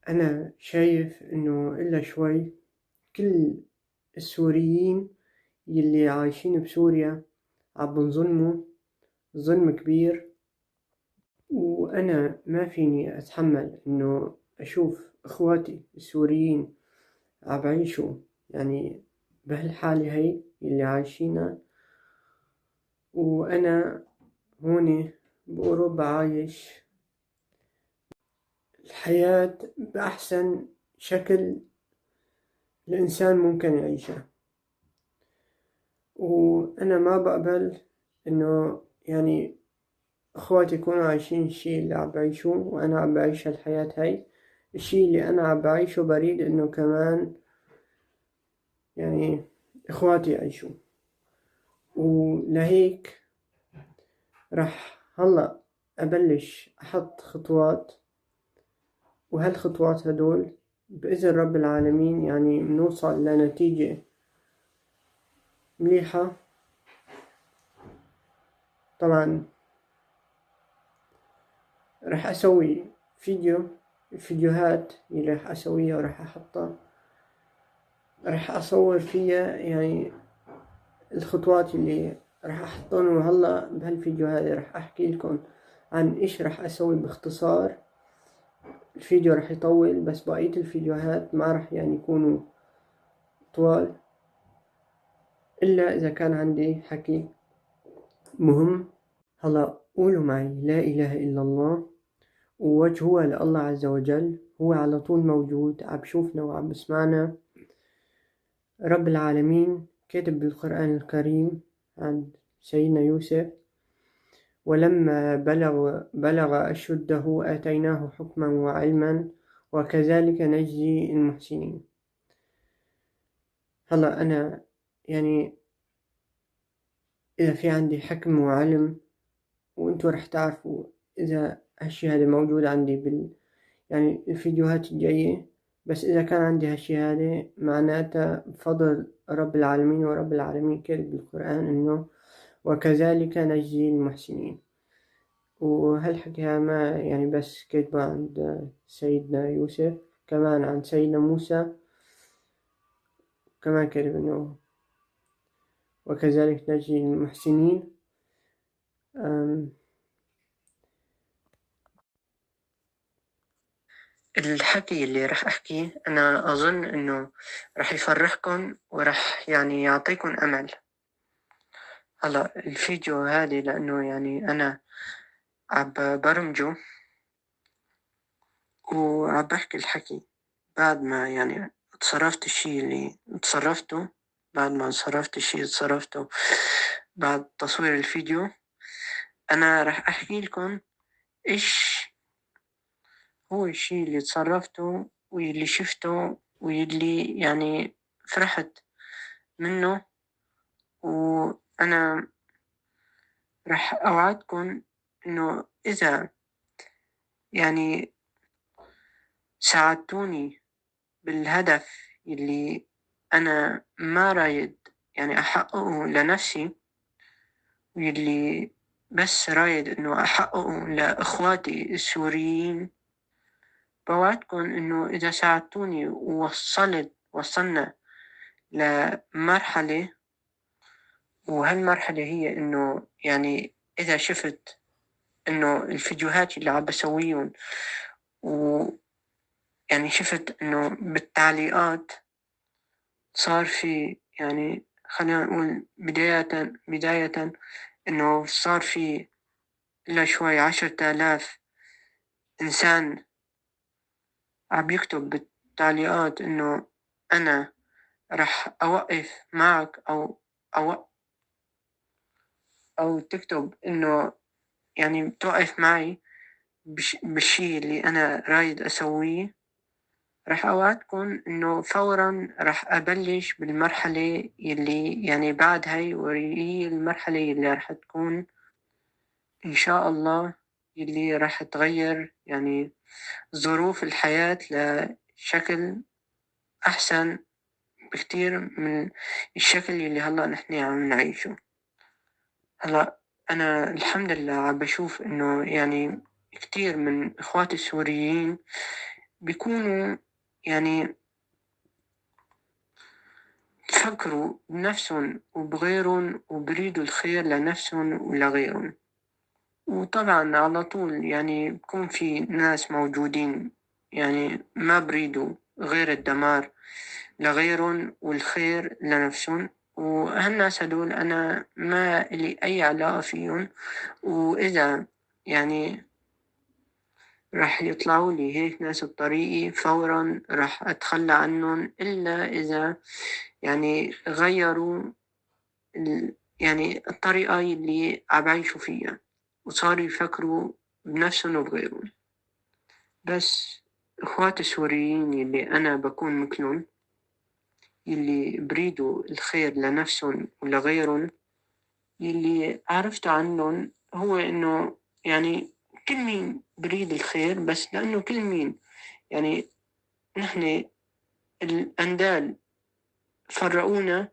أنا شايف إنه إلا شوي كل السوريين يلي عايشين بسوريا عم بنظلموا ظلم كبير، وأنا ما فيني أتحمل إنه أشوف إخواتي السوريين عم بعيشوا يعني بهالحالة هي اللي عايشينها، وأنا هون بأوروبا عايش الحياة بأحسن شكل الإنسان ممكن يعيشه. وأنا ما بقبل إنه يعني إخواتي يكونوا عايشين الشي اللي عم بعيشوه وأنا عم بعيش هالحياة هاي. الشي اللي أنا عم بعيشه بريد إنه كمان يعني إخواتي يعيشوا، ولهيك رح هلأ أبلش أحط خطوات، وهالخطوات هدول بإذن رب العالمين يعني بنوصل لنتيجة مليحة. طبعا رح أسوي الفيديوهات اللي رح أسويها ورح أحطها، رح أصور فيها يعني الخطوات اللي رح أحطهم. وهلأ بهالفيديو هذا رح أحكي لكم عن إيش رح أسوي باختصار. الفيديو رح يطول، بس بقية الفيديوهات ما رح يعني يكونوا طوال إلا إذا كان عندي حكي مهم. هلأ قولوا معي: لا إله إلا الله، ووجهها لله عز وجل، هو على طول موجود عم بشوفنا وعم بسمعنا. رب العالمين كتب بالقرآن الكريم عن سيدنا يوسف: ولما بلغ أشده آتيناه حكما وعلما وكذلك نجزي المحسنين. هلا أنا يعني إذا في عندي حكم وعلم، وأنتوا رح تعرفوا إذا هالشي هذا موجود عندي يعني الفيديوهات الجاية، بس إذا كان عندي هالشي هذا معناته بفضل رب العالمين. ورب العالمين كتب بالقرآن إنه وكذلك نجزي المحسنين. وهالحكي ما يعني بس كتبه عند سيدنا يوسف، كمان عند سيدنا موسى كمان كتب إنه وكذلك نجزي المحسنين. الحكي اللي رح أحكيه أنا أظن إنه رح يفرحكم ورح يعني يعطيكم أمل. هلا الفيديو هذه لأنه يعني أنا عم برمجه وعم بحكي الحكي بعد ما يعني تصرفت الشي اللي تصرفته، بعد ما صرفت الشي تصرفته بعد تصوير الفيديو. أنا رح أحكي لكم إيش هو الشي اللي تصرفته واللي شفته واللي يعني فرحت منه. وأنا رح أوعدكم إنه إذا يعني ساعدتوني بالهدف اللي أنا ما رايد يعني أحققه لنفسي، واللي بس رايد إنه أحققه لإخواتي السوريين، بوعدكم إنه إذا ساعدتوني وصلنا لمرحلة، وهالمرحلة هي إنه يعني إذا شفت إنه الفيديوهات اللي عم بسويهم ويعني شفت إنه بالتعليقات صار في يعني خلينا نقول بداية إنه صار في إلا شوي 10,000 إنسان عم يكتب بالتعليقات إنه أنا رح أوقف معك أو أو تكتب إنه يعني توقف معي بالشي اللي أنا رايد أسويه. رح أوعدكم إنه فورا رح أبلش بالمرحلة اللي يعني بعد هاي، وهي المرحلة اللي رح تكون إن شاء الله اللي رح تغير يعني ظروف الحياة لشكل أحسن بكتير من الشكل اللي هلأ نحن عم نعيشه. هلأ أنا الحمد لله عم بشوف إنه يعني كتير من إخواتي السوريين بيكونوا يعني بفكروا بنفسهم وبغيرهم وبريدوا الخير لنفسهم ولغيرهم. وطبعا على طول يعني بكون في ناس موجودين يعني ما بريدوا غير الدمار لغيرهم والخير لنفسهم، وهالناس هدول أنا ما لي أي علاقة فيهم. وإذا يعني راح يطلعوا لي هيك ناس بطريقي فورا راح أتخلى عنهم، إلا إذا يعني غيروا يعني الطريقة اللي عم فيها وصاروا يفكروا بنفسهم وبغيرهم. بس إخواتي السوريين اللي أنا بكون مثلهم، اللي بريدوا الخير لنفسهم ولغيرهم، اللي عرفت عنهم هو إنه يعني كل مين بريد الخير، بس لأنه كل مين يعني نحن الأندال فرقونا،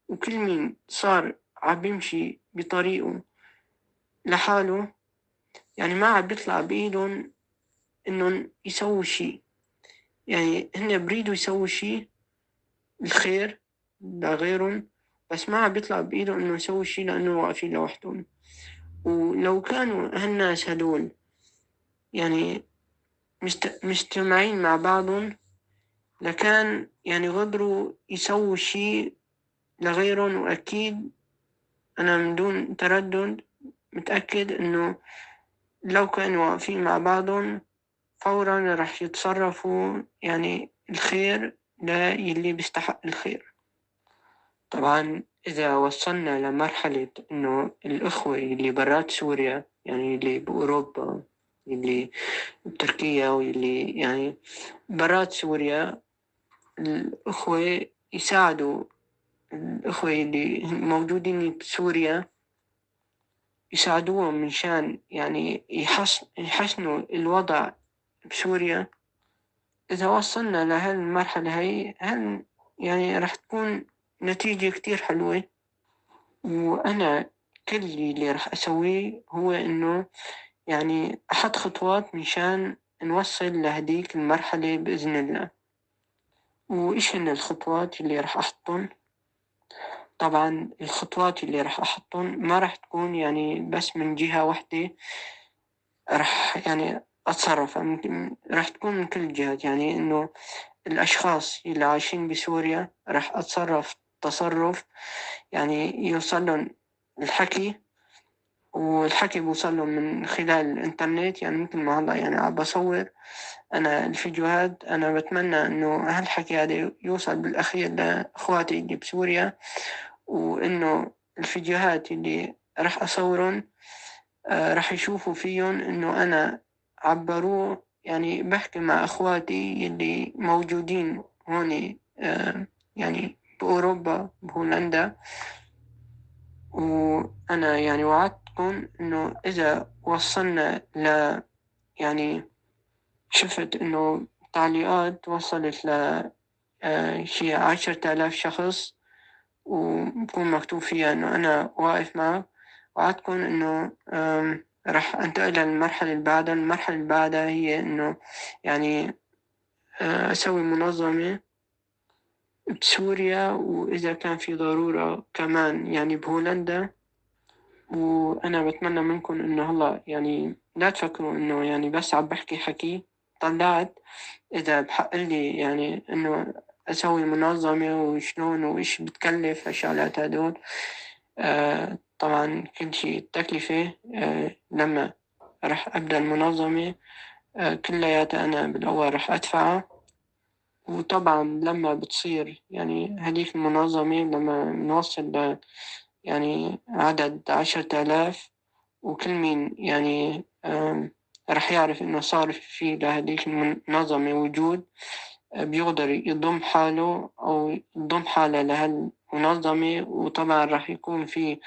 وكل مين صار عم يمشي بطريقه لحاله، يعني ما عم بيطلع بإيدهم إنهم يسووا شي. يعني هن بريدوا يسووا شي الخير لغيرهم، بس ما عم بيطلع بإيدهم إنه يسووا شي لأنه واقفين لوحدهم. ولو كانوا هالناس هدول يعني مجتمعين مع بعضهم، لكان يعني قدروا يسووا شي لغيرهم. وأكيد أنا من دون تردد متأكد إنه لو كانوا واقفين مع بعضهم فورا راح يتصرفوا يعني الخير للي بيستحق الخير. طبعا إذا وصلنا لمرحلة إنه الأخوة اللي برات سوريا، يعني اللي بأوروبا، اللي بتركيا، واللي يعني برات سوريا، الأخوة يساعدوا الأخوة اللي موجودين بسوريا، يساعدوهم منشان يعني يحسنوا الوضع بسوريا. إذا وصلنا لهالمرحلة هاي يعني راح تكون نتيجة كتير حلوة. وأنا كل اللي راح أسويه هو إنه يعني أحط خطوات منشان نوصل لهديك المرحلة بإذن الله. وإيش هن الخطوات اللي راح أحطهم؟ طبعا الخطوات اللي راح أحطهم ما راح تكون يعني بس من جهة واحدة، راح يعني أتصرف، راح تكون من كل الجهات. يعني إنه الأشخاص اللي عايشين بسوريا راح أتصرف تصرف يعني يوصل لهم الحكي، والحكي بوصل لهم من خلال الإنترنت. يعني مثل ما هلا يعني عم بصور أنا الفيديوهات، أنا بتمنى إنه هالحكي هذا يوصل بالأخير لإخواتي اللي بسوريا، وإنه الفيديوهات اللي راح أصورهم راح يشوفوا فيهم إنه أنا عبروه. يعني بحكي مع إخواتي اللي موجودين هون يعني بأوروبا بهولندا، وأنا يعني وعدتكم إنه إذا وصلنا يعني شفت إنه تعليقات وصلت شي 10,000 شخص وبكون مكتوب فيها إنه أنا واقف معك، وعدتكم إنه راح أنتقل للمرحلة اللي بعدها. المرحلة اللي بعدها هي إنه يعني أسوي منظمة بسوريا، وإذا كان في ضرورة كمان يعني بهولندا. وأنا بتمنى منكم إنه هلا يعني لا تفكروا إنه يعني بس عم بحكي حكي. طلعت إذا بحق لي يعني إنه أسوي منظمة وشلون وإيش بتكلف هالشغلات هدول. طبعا كل شي التكلفة لما راح أبدأ المنظمة كلياتها أنا بالأول راح أدفعها. وطبعا لما بتصير يعني هذيك المنظمة لما نوصل يعني عدد 10,000، وكل مين يعني راح يعرف إنه صار في لهذيك المنظمة وجود، بيقدر يضم حاله أو يضم حاله لهالمنظمة. وطبعا راح يكون في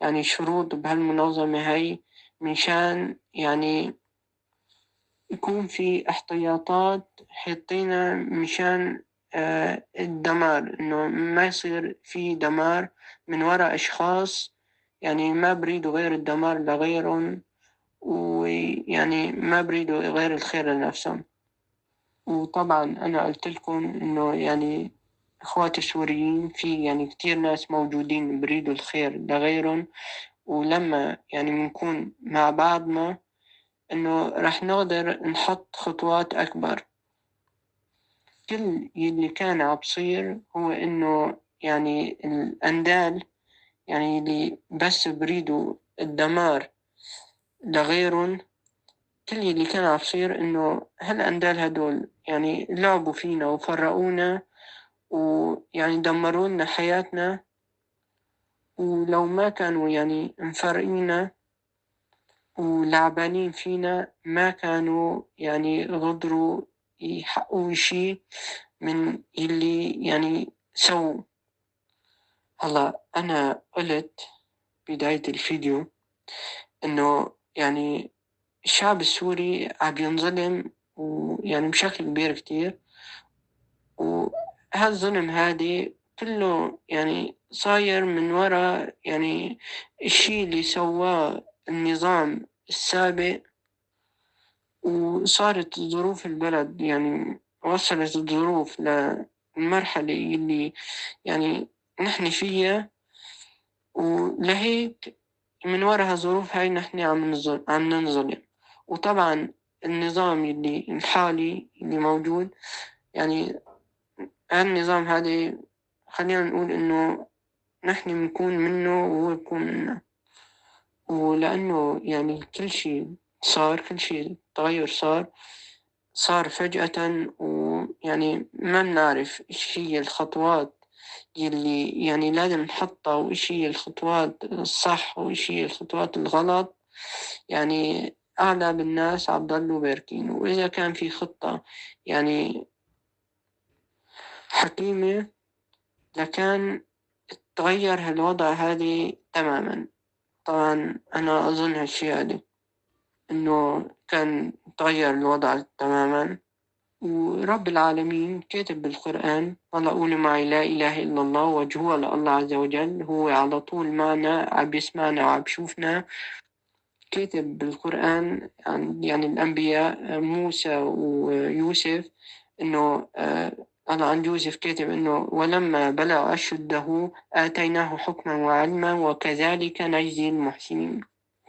يعني شروط بهالمنظمة هاي منشان يعني يكون في احتياطات حيطينا مشان الدمار، إنه ما يصير في دمار من وراء أشخاص يعني ما بريدوا غير الدمار لغيرهم، ويعني ما بريدوا غير الخير لنفسهم. وطبعا أنا قلت لكم إنه يعني إخواتي السوريين في يعني كتير ناس موجودين بريدوا الخير لغيرهم، ولما يعني بنكون مع بعضنا إنه رح نقدر نحط خطوات أكبر. كل اللي كان عبصير هو إنه يعني الأندال يعني اللي بس بريدوا الدمار لغيرهم، كل اللي كان عبصير إنه هالأندال هدول يعني لعبوا فينا وفرقونا ويعني دمروا لنا حياتنا، ولو ما كانوا يعني مفرقينا ولعبانين فينا ما كانوا يعني قدروا يحققوا شي من اللي يعني سووا. هلا أنا قلت بداية الفيديو إنه يعني الشعب السوري عم ينظلم ويعني بشكل كبير كتير، وهالظلم هادي كله يعني صاير من وراء يعني الشي اللي سواه النظام السابق. وصارت ظروف البلد يعني وصلت الظروف للمرحلة اللي يعني نحن فيها، ولهيك من وراء هالظروف هاي نحن عم ننظلم. وطبعا النظام اللي الحالي اللي موجود يعني هالنظام هذا خلينا نقول إنه نحن بنكون منه وهو بيكون منا، ولأنه يعني كل شيء صار، كل شيء تغير صار فجأة، ويعني ما بنعرف إيش هي الخطوات يلي يعني لازم نحطها، وإيش هي الخطوات الصح وإيش هي الخطوات الغلط. يعني أغلب الناس عم ضلوا باركين، وإذا كان في خطة يعني حكيمة لكان تغير هالوضع هذه تماما. طبعا أنا أظن هالشي هذا إنه كان تغير الوضع تماما. ورب العالمين كاتب بالقرآن، الله قولوا معي لا إله إلا الله، وجهه لله عز وجل، هو على طول معنا عم يسمعنا وعم يشوفنا. كاتب بالقرآن عن يعني الأنبياء موسى ويوسف إنه الله عن يوسف كاتب إنه ولما بلغ أشده آتيناه حكما وعلما وكذلك نجزي المحسنين.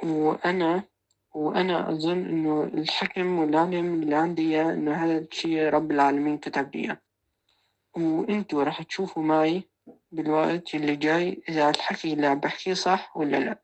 وأنا وأنا أظن إنه الحكم والعلم اللي عندي إياه إنه هذا الشيء رب العالمين كتب لي إياه. وإنتوا راح تشوفوا معي بالوقت اللي جاي إذا الحكي اللي عم بحكيه صح ولا لا.